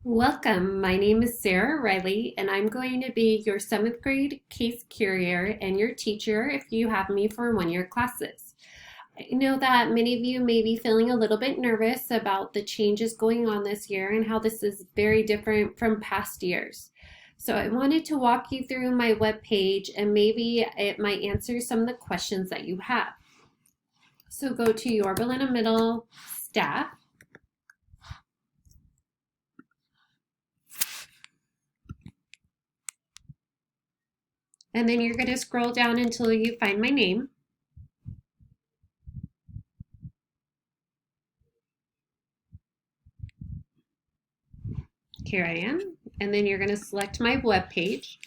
Welcome. My name is Sarah Riley, and I'm going to be your 7th grade case carrier and your teacher if you have me for one-year classes. I know that many of you may be feeling a little bit nervous about the changes going on this year and how this is very different from past years. So I wanted to walk you through my webpage and maybe it might answer some of the questions that you have. So go to Yorba Linda Middle staff. And then you're going to scroll down until you find my name. Here I am. And then you're going to select my web page.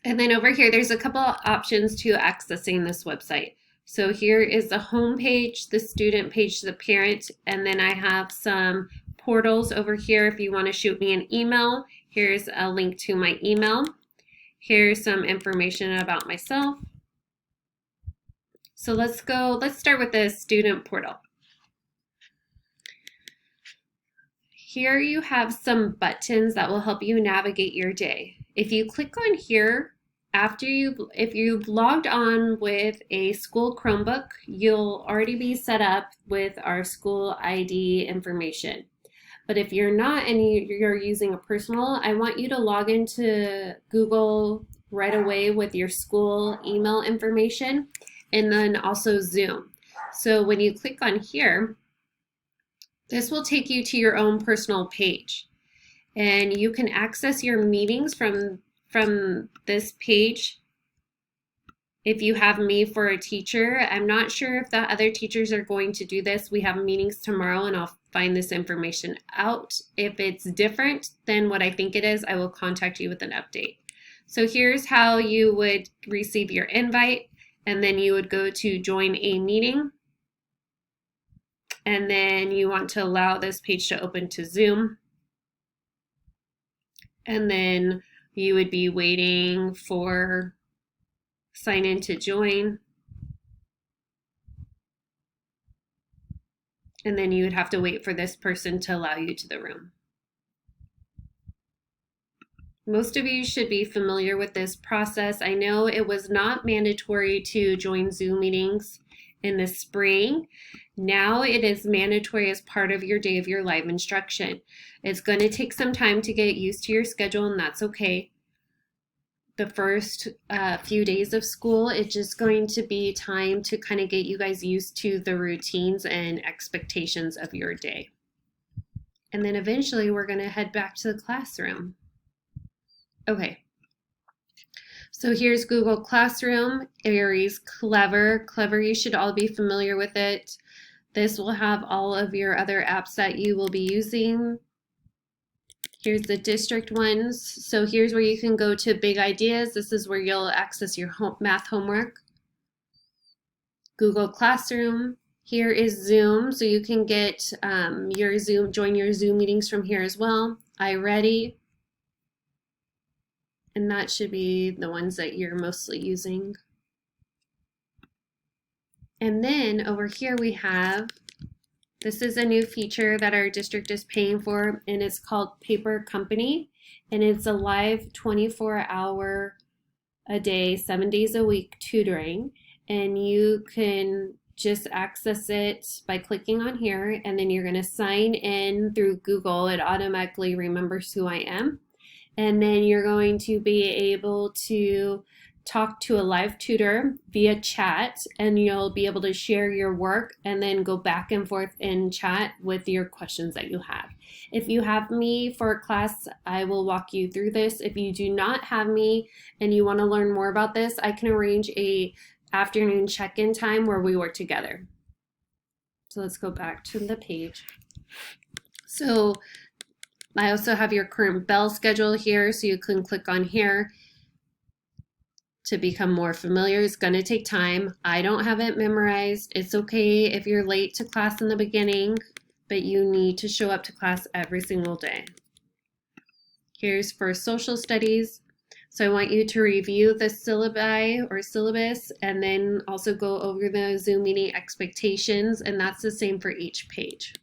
And then over here, there's a couple of options to accessing this website. So here is the home page, the student page, the parent, and then I have some portals over here if you want to shoot me an email. Here's a link to my email. Here's some information about myself. So let's start with the student portal. Here you have some buttons that will help you navigate your day. If you click on here, if you've logged on with a school Chromebook, you'll already be set up with our school ID information. But if you're not and you're using a personal, I want you to log into Google right away with your school email information and then also Zoom. So when you click on here, this will take you to your own personal page, and you can access your meetings from this page. If you have me for a teacher, I'm not sure if the other teachers are going to do this. We have meetings tomorrow and I'll find this information out. If it's different than what I think it is, I will contact you with an update. So here's how you would receive your invite, and then you would go to join a meeting. And then you want to allow this page to open to Zoom. And then you would be waiting for sign in to join. And then you would have to wait for this person to allow you to the room. Most of you should be familiar with this process. I know it was not mandatory to join Zoom meetings in the spring. Now it is mandatory as part of your day of your live instruction. It's going to take some time to get used to your schedule, and that's okay. The first few days of school, it's just going to be time to kind of get you guys used to the routines and expectations of your day. And then eventually we're going to head back to the classroom. Okay. So here's Google Classroom, Aries, Clever. Clever, you should all be familiar with it. This will have all of your other apps that you will be using. Here's the district ones. So here's where you can go to Big Ideas. This is where you'll access your math homework. Google Classroom. Here is Zoom, so you can get join your Zoom meetings from here as well. iReady. And that should be the ones that you're mostly using. And then over here we have, this is a new feature that our district is paying for, and it's called Paper Company. And it's a live 24-hour a day, 7 days a week tutoring. And you can just access it by clicking on here, and then you're going to sign in through Google. It automatically remembers who I am. And then you're going to be able to talk to a live tutor via chat, and you'll be able to share your work and then go back and forth in chat with your questions that you have. If you have me for a class, I will walk you through this. If you do not have me and you want to learn more about this, I can arrange a afternoon check-in time where we work together. So let's go back to the page. So I also have your current bell schedule here, so you can click on here to become more familiar. It's going to take time. I don't have it memorized. It's okay if you're late to class in the beginning, but you need to show up to class every single day. Here's for social studies. So I want you to review the syllabi or syllabus and then also go over the Zoom meeting expectations, and that's the same for each page.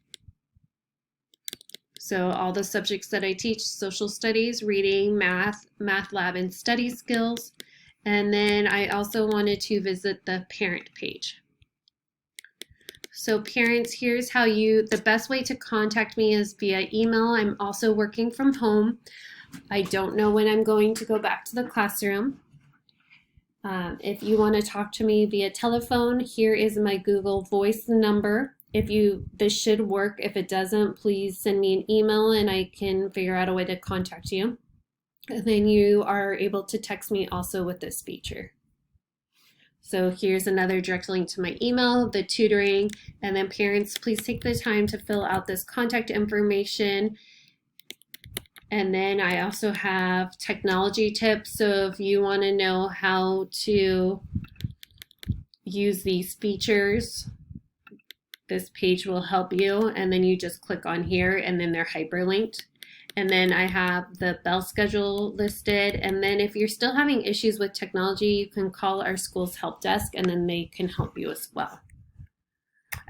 So all the subjects that I teach: social studies, reading, math, math lab, and study skills. And then I also wanted to visit the parent page. So parents, here's how the best way to contact me is via email. I'm also working from home. I don't know when I'm going to go back to the classroom. If you want to talk to me via telephone, here is my Google Voice number. This should work. If it doesn't, please send me an email and I can figure out a way to contact you. And then you are able to text me also with this feature. So here's another direct link to my email, the tutoring, and then parents, please take the time to fill out this contact information. And then I also have technology tips. So if you want to know how to use these features, this page will help you. And then you just click on here and then they're hyperlinked. And then I have the bell schedule listed. And then if you're still having issues with technology, you can call our school's help desk and then they can help you as well.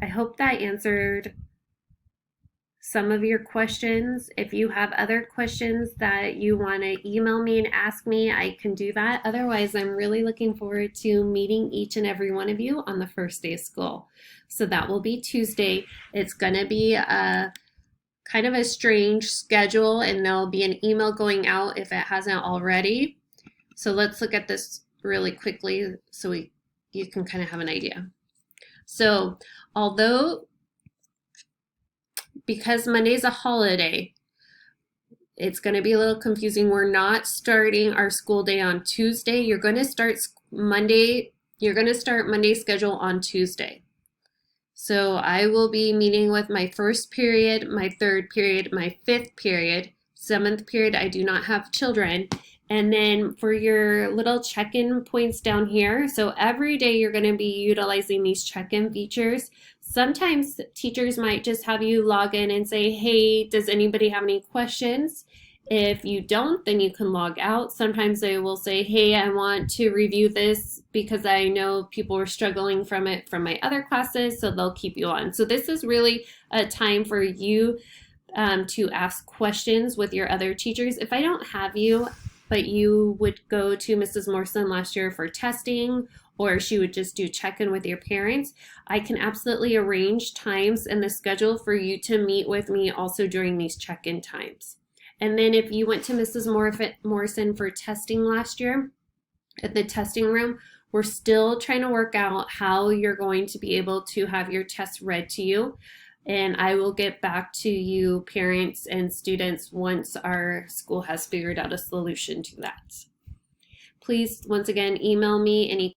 I hope that answered some of your questions. If you have other questions that you want to email me and ask me, I can do that. Otherwise, I'm really looking forward to meeting each and every one of you on the first day of school. So that will be Tuesday. It's going to be a kind of a strange schedule, and there'll be an email going out if it hasn't already. So let's look at this really quickly so you can kind of have an idea. So because Monday's a holiday, it's going to be a little confusing. We're not starting our school day on Tuesday. You're going to start Monday's schedule on Tuesday. So I will be meeting with my first period, my third period, my fifth period, seventh period. I do not have children. And then for your little check-in points down here, so every day you're going to be utilizing these check-in features. Sometimes teachers might just have you log in and say, hey, does anybody have any questions? If you don't, then you can log out. Sometimes they will say, hey, I want to review this because I know people are struggling from it from my other classes, so they'll keep you on. So this is really a time for you to ask questions with your other teachers. If I don't have you, but you would go to Mrs. Morrison last year for testing, or she would just do check-in with your parents, I can absolutely arrange times in the schedule for you to meet with me also during these check-in times. And then if you went to Mrs. Morrison for testing last year at the testing room, we're still trying to work out how you're going to be able to have your tests read to you. And I will get back to you, parents and students, once our school has figured out a solution to that. Please, once again, email me any